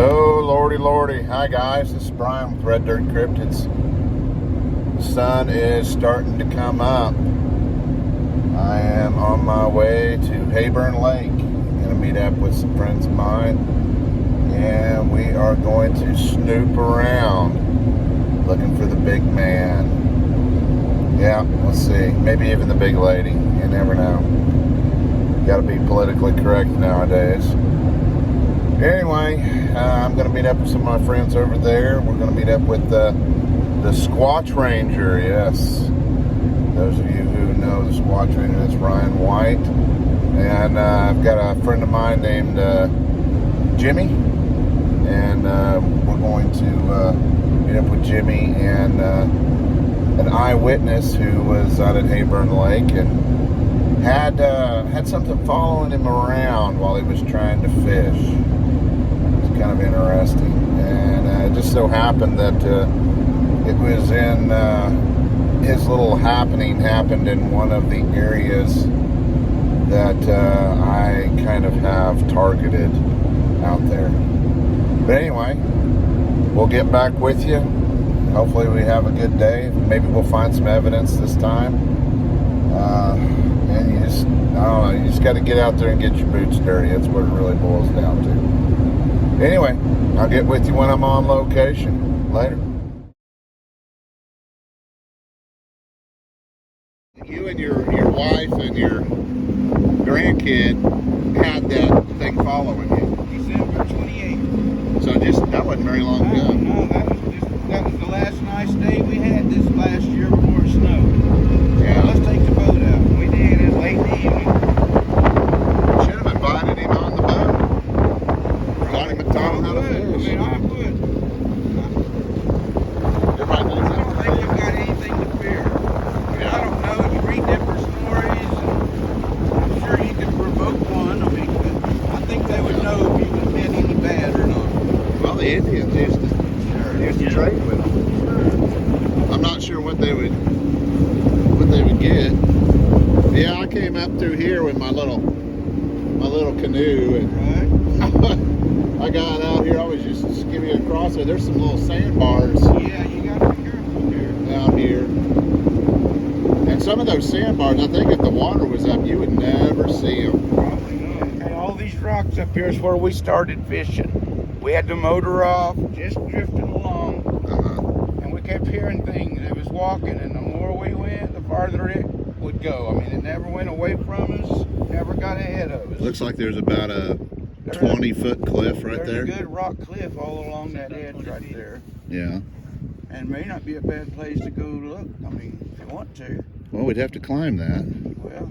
Oh, lordy. Hi, guys. This is Brian with Red Dirt Cryptids. The sun is starting to come up. I am on my way to Hayburn Lake. I'm going to meet up with some friends of mine. And we are going to snoop around looking for the big man. Yeah, let's see. Maybe even the big lady. You never know. Got to be politically correct nowadays. Anyway, I'm going to meet up with some of my friends over there. We're going to meet up with the Squatch Ranger, yes. Those of you who know the Squatch Ranger, that's Ryan White. And I've got a friend of mine named Jimmy. And we're going to meet up with Jimmy and an eyewitness who was out at Hayburn Lake and had something following him around while he was trying to fish. Kind of interesting, and it just so happened that it was in his little happening happened in one of the areas that I kind of have targeted out there. But anyway, we'll get back with you. Hopefully we have a good day. Maybe we'll find some evidence this time. And you just, I don't know, you just got to get out there and get your boots dirty. That's what it really boils down to. Anyway, I'll get with you when I'm on location. Later. You and your wife and your grandkid had that thing following you. December 28th. So that wasn't very long ago. No, that was the last nice day we had this last year before it snowed. Yeah. Let's take the boat out. We did it late in the evening. Should have invited him on the boat. Taught him how to fish. I would. Everybody knows I don't think you've got anything to fear. I don't know. You read different stories. I'm sure you could provoke one. I mean, I think they would know if you would been any bad or not. Well, the Indians used to trade with them. I'm not sure what they would get. Yeah, I came up through here with my little canoe and I got out here. I was just skimming across there. There's some little sandbars. Yeah, you got to be careful here. Out here. And some of those sandbars, I think if the water was up, you would never see them. Probably not. And all these rocks up here is where we started fishing. We had the motor off, just drifting along, and we kept hearing things. It was walking, and the more we went, the farther it would go. I mean, it never went away from us, never got ahead of us. Looks like there's about a 20-foot cliff right there. There's a good rock cliff all along that edge right there. Yeah. And may not be a bad place to go look. I mean, if you want to. Well, we'd have to climb that. Well,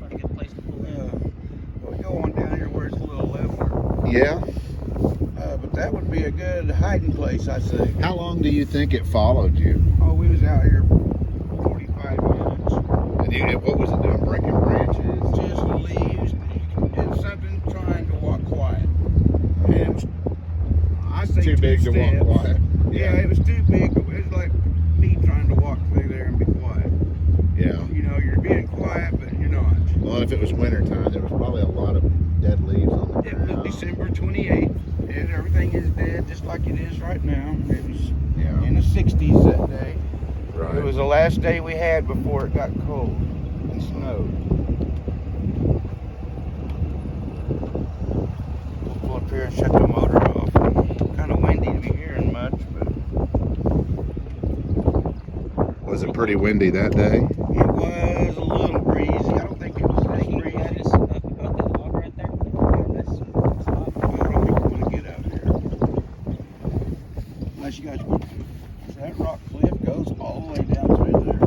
a good place to pull in. We'll go on down here where it's a little leveler. Yeah. But that would be a good hiding place, I say. How long do you think it followed you? Oh, we was out here 45 minutes. And what was it doing? Breaking branches? Just leaves and something trying to walk quiet. And it was, I say, too big to walk quiet. Yeah, it was too big. It was like me trying to walk through there and be quiet. Yeah. You know, you're being quiet, but you're not. Well, if it was winter time, there was probably a lot of dead leaves on the It was ground. December 28th, and everything is dead just like it is right now. It was Yeah. in the 60s that day. Right. It was the last day we had before it got cold and snowed. We'll pull up here and shut the motor off. Kind of windy to be hearing much, but Was it pretty windy that day? it was a little breezy. I don't think it was as breezy. I don't think we want to get out here. Unless you guys want to. That rock cliff goes all the way down through there.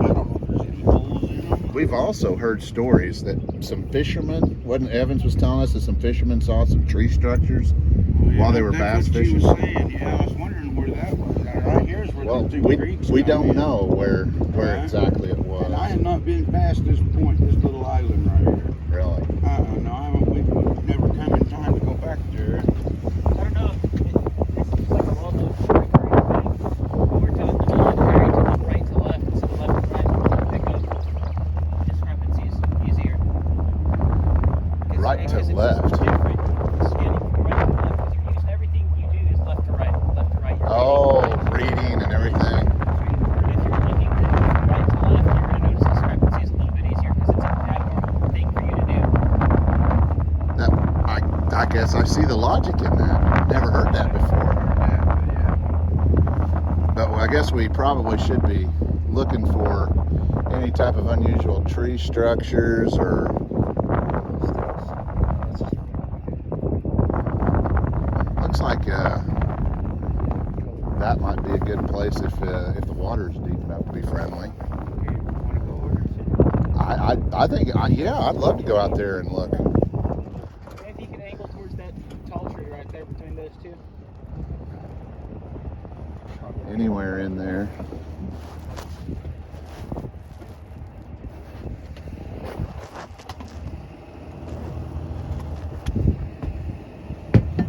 I don't know if there's any holes in them. We've also heard stories that some fishermen, wasn't Evans was telling us that some fishermen saw some tree structures while they were bass That's what fishing? you were saying. Yeah, I was wondering where that was. Right here's where Well, the two creeks we come don't in. know where Right. exactly it was. And I have not been past this point, this little island right here. Really? right to Because it's left. just different scanning from right to left. Because you're used, everything you do is left to right, left to right. You're Oh, reading and everything. If you're looking from right to left, you're going to notice discrepancies a little bit easier because it's an abnormal thing for you to do. That, I guess I see the logic in that. Never heard that before. But I guess we probably should be looking for any type of unusual tree structures or looks like that might be a good place if the water's deep enough to be friendly. I think yeah, I'd love to go out there and look. If you can angle towards that tall tree right there between those two. Anywhere in there.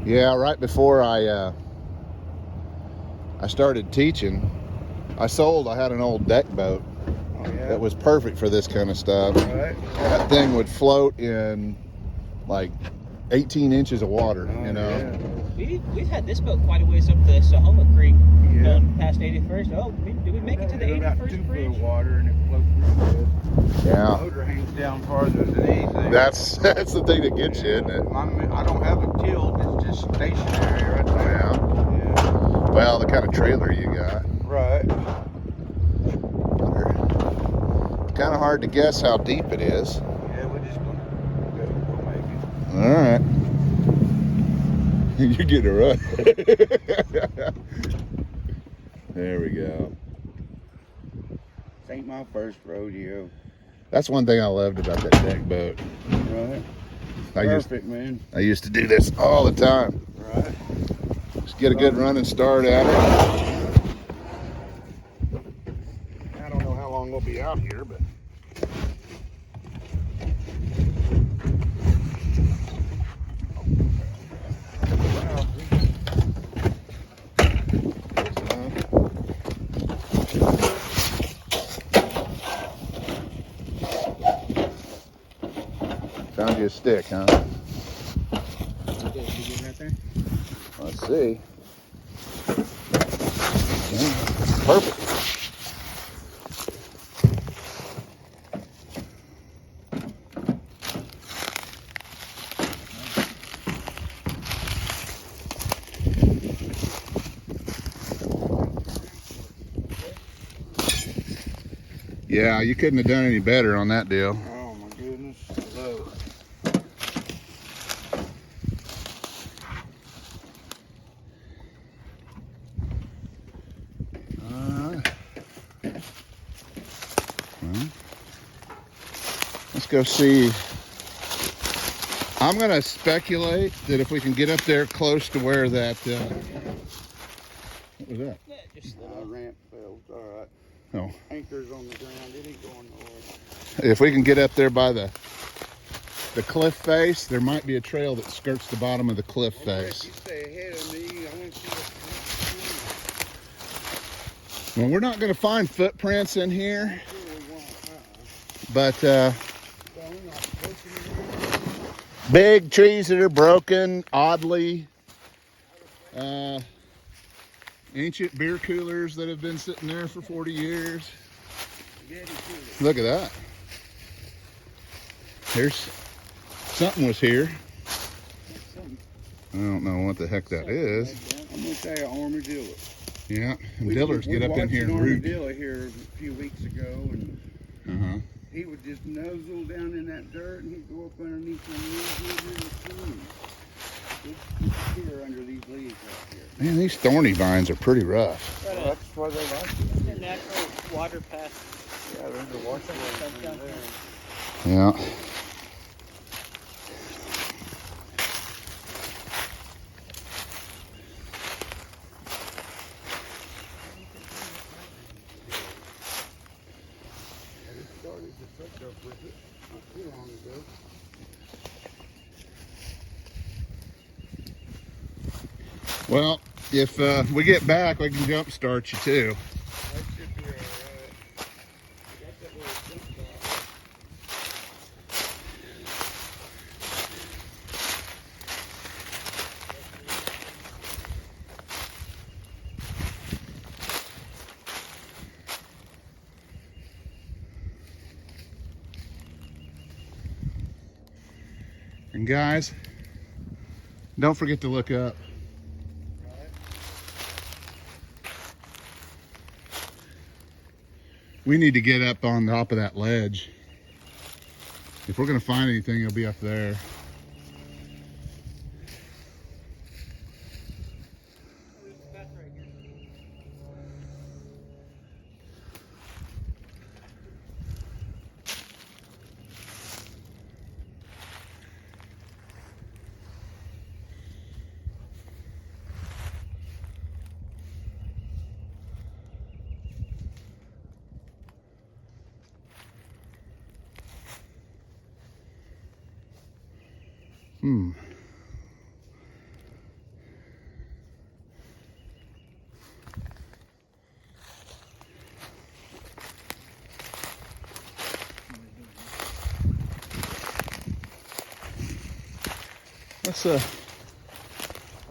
Yeah, right before I started teaching, I had an old deck boat that was perfect for this kind of stuff. Right. That thing would float in like 18 inches of water, you know. Yeah. We've had this boat quite a ways up the Sahoma Creek, Yeah. going past 81st. Oh, did we make it to the About 2 81st foot bridge? of water and it floats pretty good. The Yeah. motor hangs down farther than anything. That's the thing that gets you, isn't it? I don't have a tilt. It's just stationary right there. Yeah. Yeah. Well, the kind of trailer you got. Right. Kind of hard to guess how deep it is. Yeah, we're just gonna go. We'll make it. All right. You get it right. There we go. This ain't my first rodeo. That's one thing I loved about that deck boat. Right. I Perfect, man. used to do this all the time. Right. Just get a good running start at it. I don't know how long we'll be out here, but found you a stick, huh? Let's see. Yeah, perfect. Yeah, you couldn't have done any better on that deal. Oh my goodness. I love it. Well, let's go see. I'm going to speculate that if we can get up there close to where that, what was that? Yeah, just Ramp failed. All right. Oh. Anchor's on the ground. It ain't going nowhere. If we can get up there by the cliff face, there might be a trail that skirts the bottom of the cliff face. You stay ahead of me. I want to see what's Well, we're not going to find footprints in here, but big trees that are broken, oddly. Ancient beer coolers that have been sitting there for 40 years. Look at that. Here's something was here. I don't know what the heck that is. I'm going to say an armadillo. Yeah, and dillers get up in here and root. We watched an armadillo here a few weeks ago, and he would just nuzzle down in that dirt, and he'd go up underneath the leaves. He'd disappear under these leaves right here. Man, these thorny vines are pretty rough. Well, that's why they like it. their natural water path. Yeah, there's a waterway Down there. Yeah. Started to pick up with it not too long ago. Well, if we get back, we can jump start you too. That should be all right. Got that little jump And guys, don't forget to look up. We need to get up on top of that ledge. If we're gonna find anything, it'll be up there.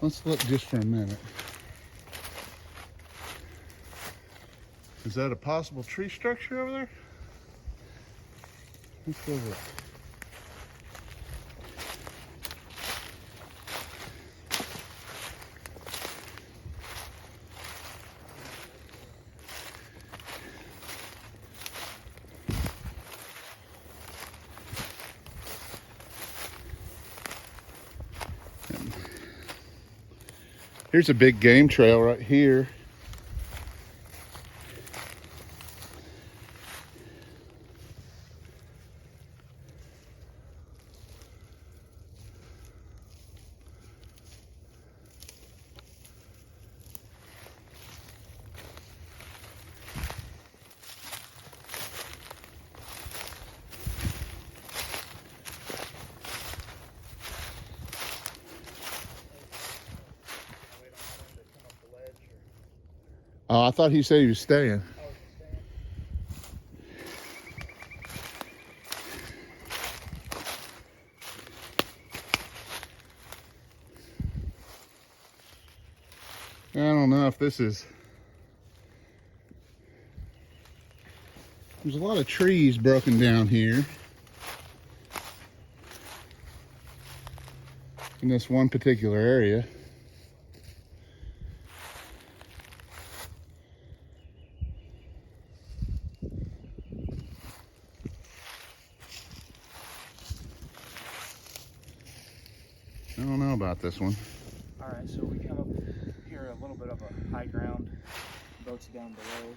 Let's look just for a minute. Is that a possible tree structure over there? Let's go look. Here's a big game trail right here. Oh, I thought he said he was staying. I don't know if this is... There's a lot of trees broken down here. In this one particular area. I don't know about this one. All right, so we come up here a little bit of a high ground. Boats down below.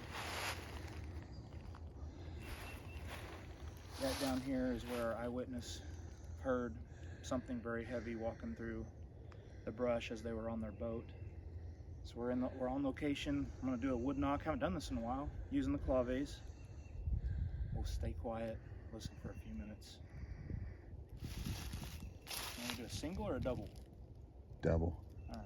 That down here is where Eyewitness heard something very heavy walking through the brush as they were on their boat. So we're on location. I'm gonna do a wood knock. Haven't done this in a while. Using the claves. We'll stay quiet. Listen for a few minutes. Want to do a single or a double? Double. All right.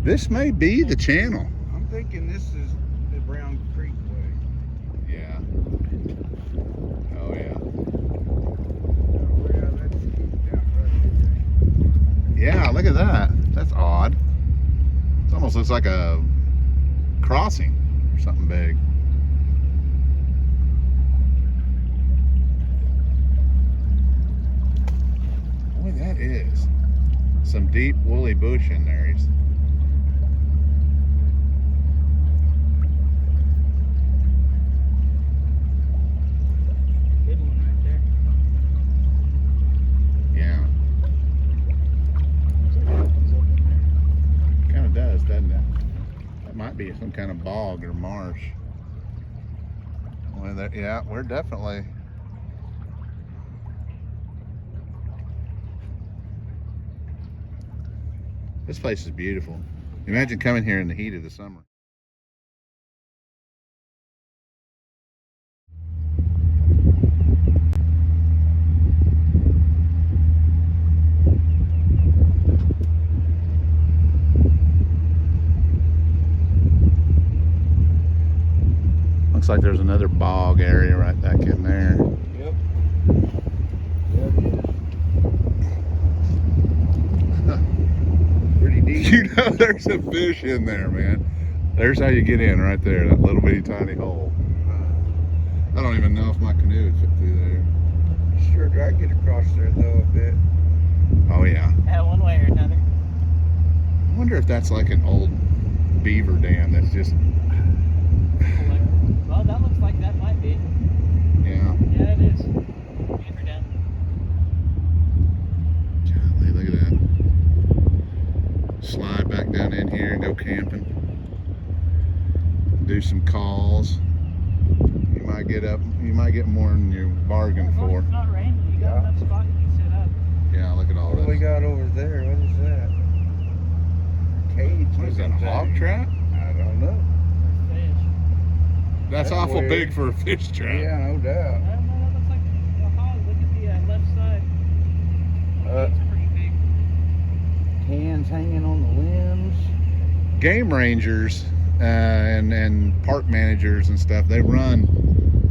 This may be the channel. I'm thinking this is the Brown Creek way. Yeah. Oh yeah. Oh, yeah, that's deep down right there. Yeah, look at that. That's odd. It almost looks like a crossing or something big. Boy, that is some deep woolly bush in there. Good one right there. Yeah, Looks like it opens up in there. kind of does, doesn't it? That might be some kind of bog or marsh. Well, yeah, we're definitely. This place is beautiful. Imagine coming here in the heat of the summer. Looks like there's another bog area right back in there. Yep. There it is. Pretty deep. You know there's a fish in there, man. There's how you get in right there, that little bitty tiny hole. I don't even know if my canoe would fit through there. Sure, I get across there though a bit. Oh yeah. Yeah, one way or another. I wonder if that's like an old beaver dam that's just, Well, that looks like that might be. yeah. Yeah, it is. Beaver down. Golly, look at that. Slide back down in here and go camping. Do some calls. You might get up, you might get more than you bargained As long as for. it's not raining, you got Yeah. enough spot you can sit up. Yeah, look at all What do we this. got over there? What is that? Cage. What is that, a looking hog thing. trap? I don't know. Fish. That's That's awful weird. big for a fish trap. Yeah, no doubt. I don't know, that looks like a hog. Look at the left side. It's pretty big. Cans hanging on the limbs. Game rangers and park managers and stuff, they run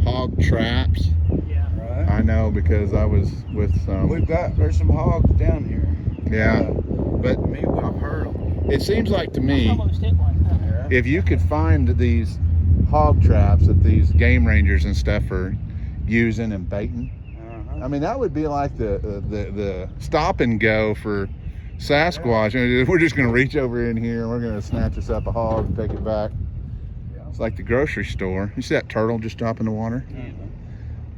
hog traps. Yeah. Right. I know because I was with some. There's some hogs down here. Yeah, but Me, I've heard them. it seems like to I me, almost hit one. Yeah. if you could find these hog traps that these game rangers and stuff are using and baiting, I mean, that would be like the stop and go for Sasquatch. I mean, we're just going to reach over in here and we're going to snatch us up a hog and take it back. Yeah. It's like the grocery store. You see that turtle just drop in the water? Yeah.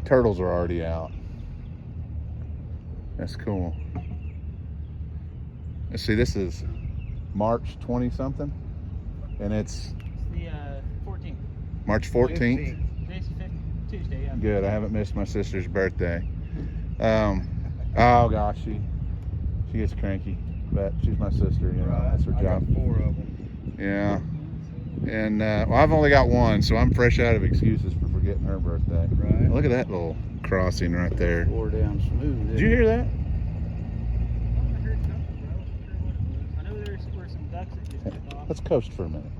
Turtles are already out. That's cool. Let's see, this is March 20 something, and it's The 14th. March 14th. Today's Tuesday, yeah. Good, I haven't missed my sister's birthday. Oh gosh, she gets cranky, but she's my sister, you know, Right. that's her I job. got 4 of them. Yeah, and well, I've only got one, so I'm fresh out of excuses for forgetting her birthday. Right. Look at that little crossing right there. Pour down smooth. Did you hear that? I heard something, but I wasn't sure what it was. I know there were some ducks that just took off. Let's coast for a minute.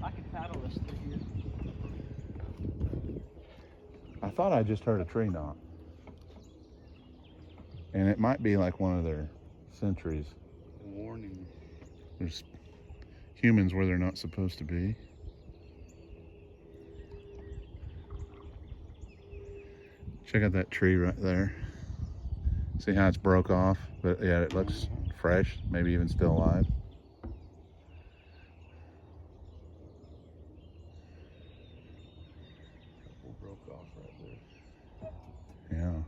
I could paddle this through here. I thought I just heard a tree knock. And it might be like one of their sentries. Warning. There's humans where they're not supposed to be. Check out that tree right there. See how it's broke off? But yeah, it looks fresh, maybe even still alive. Broke off right there. Yeah.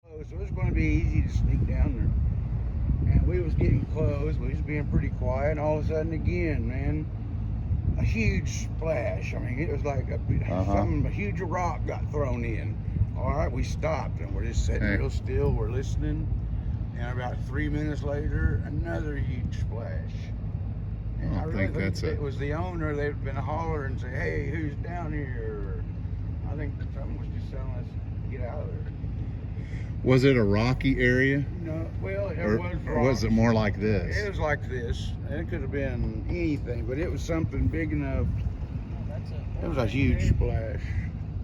So it was going to be easy to sneak down there. And we was getting close. We was being pretty quiet. And all of a sudden again, man, a huge splash. I mean, it was like a huge rock got thrown in. All right, we stopped and we're just sitting real still. We're listening. And about 3 minutes later, another huge splash. And I really think that's it was the owner. They'd been hollering and say, "Hey, who's down here?" I think someone was just telling us to get out of there. Was it a rocky area? No, well, it Or, was or was it rocks. more like this? It was like this. It could have been anything, but it was something big enough. It was a huge splash.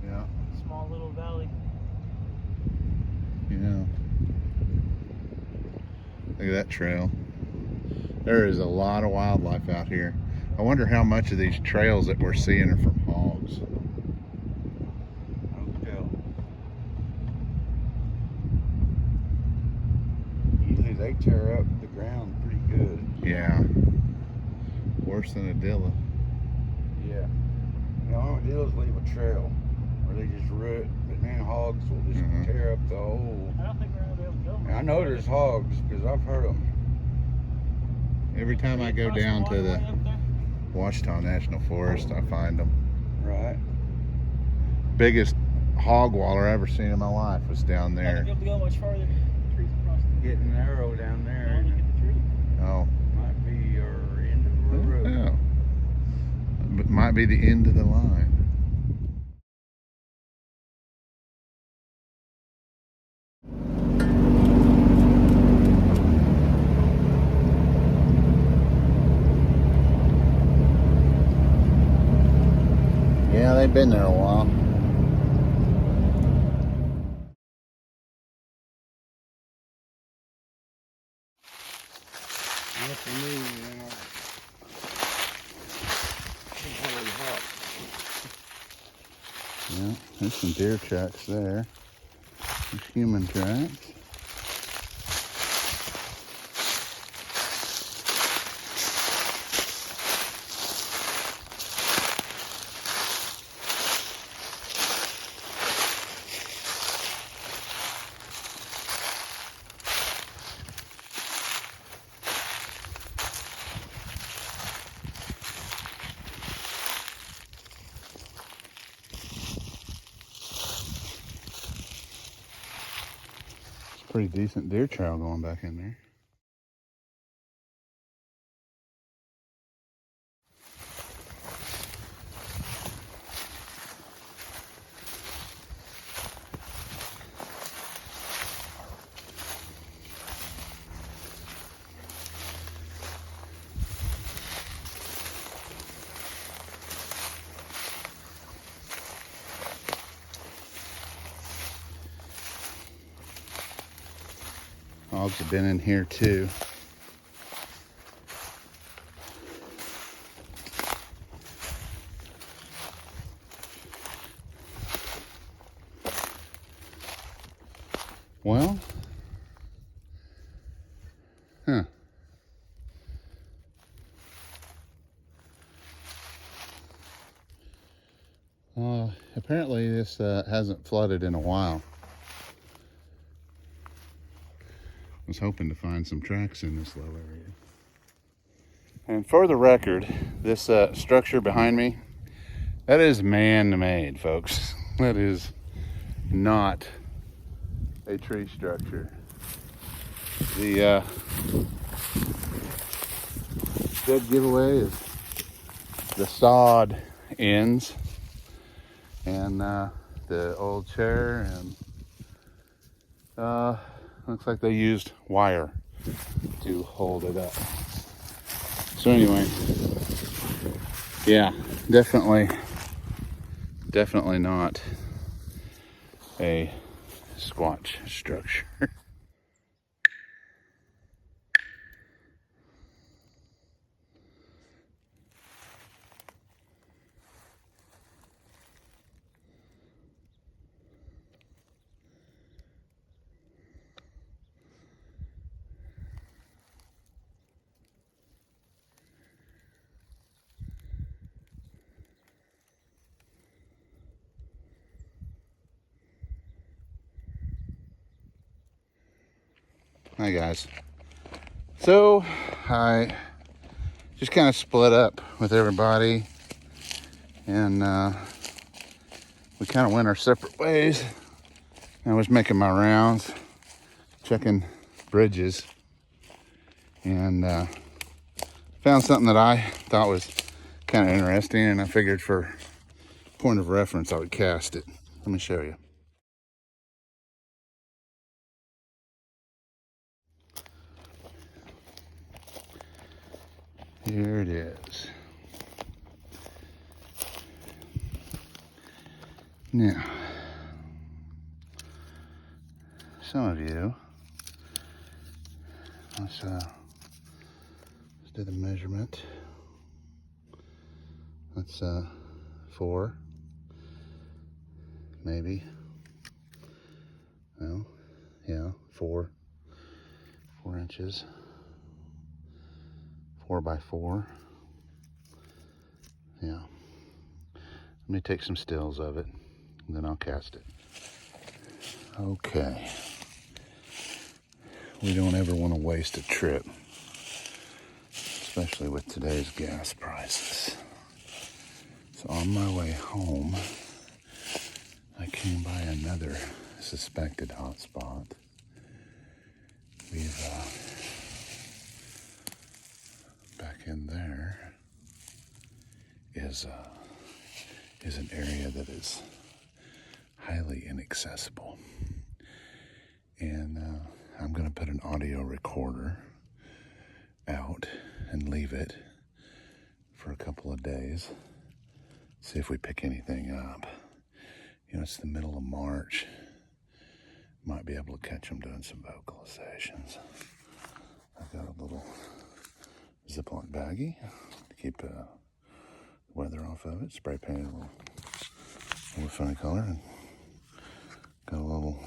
Yeah. Small little valley. Yeah. Look at that trail. There is a lot of wildlife out here. I wonder how much of these trails that we're seeing are from hogs. Don't tell. Usually they tear up the ground pretty good. Yeah. Worse than a dilla. Yeah. The armadillos leave a trail where they just root, but then hogs will just tear up the whole. I don't think we're gonna be able to go. I know there's hogs because I've heard them. Every time I go down to the Ouachita National Forest, I find them. Right. Biggest hog waller I ever seen in my life was down Not there. gonna be able to go much farther. Trees across the Getting narrow down there. Look at the tree. Oh. Might be your end of the road. Yeah. But might be the end of the line. Yeah, they've been there a while. Not for me, you know. It's really hot. Yeah, there's some deer tracks there. There's human tracks. Pretty decent deer trail going back in there. Hogs have been in here too. Well, apparently this hasn't flooded in a while. I was hoping to find some tracks in this low area. And for the record, this structure behind me, that is man-made, folks. That is not a tree structure. The dead giveaway is the sawed ends and the old chair, and looks like they used wire to hold it up. So anyway, yeah, definitely not a squatch structure. Hi guys. So I just kind of split up with everybody, and we kind of went our separate ways. I was making my rounds, checking bridges, and found something that I thought was kind of interesting, and I figured for point of reference I would cast it. Let me show you. Here it is. Now, some of you, let's do the measurement. That's 4, maybe. Well, yeah, 4 inches. 4 by 4. Yeah. Let me take some stills of it, and then I'll cast it. Okay. We don't ever want to waste a trip, especially with today's gas prices. So on my way home, I came by another suspected hotspot. We've back in there is an area that is highly inaccessible, and I'm going to put an audio recorder out and leave it for a couple of days. See if we pick anything up. You know, it's the middle of March. Might be able to catch them doing some vocalizations. I've got a little Ziploc baggie to keep the weather off of it. Spray painted a little funny color, and got a little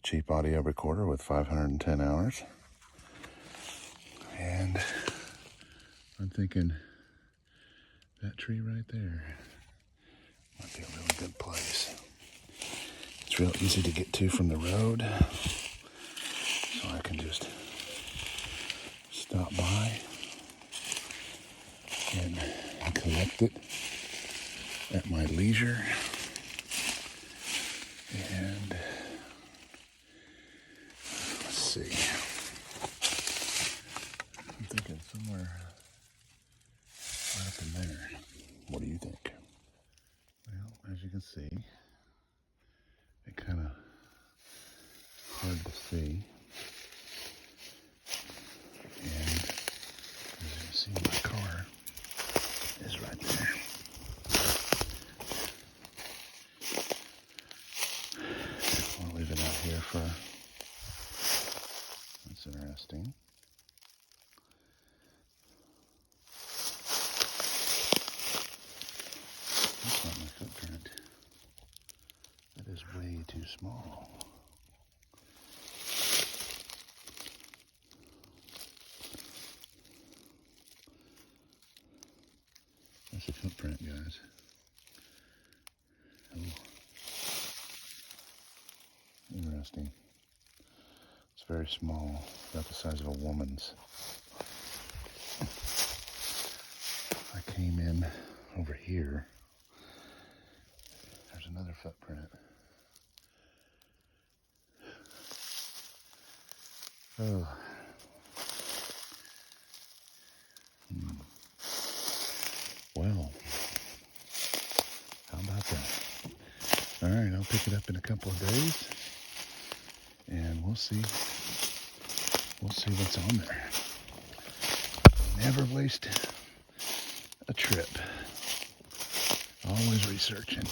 cheap audio recorder with 510 hours. And I'm thinking that tree right there might be a really good place. It's real easy to get to from the road, so I can just stop by and collect it at my leisure. And let's see. I'm thinking somewhere right up in there. What do you think? Well, as you can see, it kind of hard to see. And as you can see, my car is right there. I'll leave it out here for, that's interesting. That's not my footprint. That is way too small. That's a footprint, guys. Oh. Interesting. It's very small, about the size of a woman's. I came in over here. There's another footprint. Oh. Well, how about that? All right, I'll pick it up in a couple of days, and we'll see what's on there. Never waste a trip. Always researching.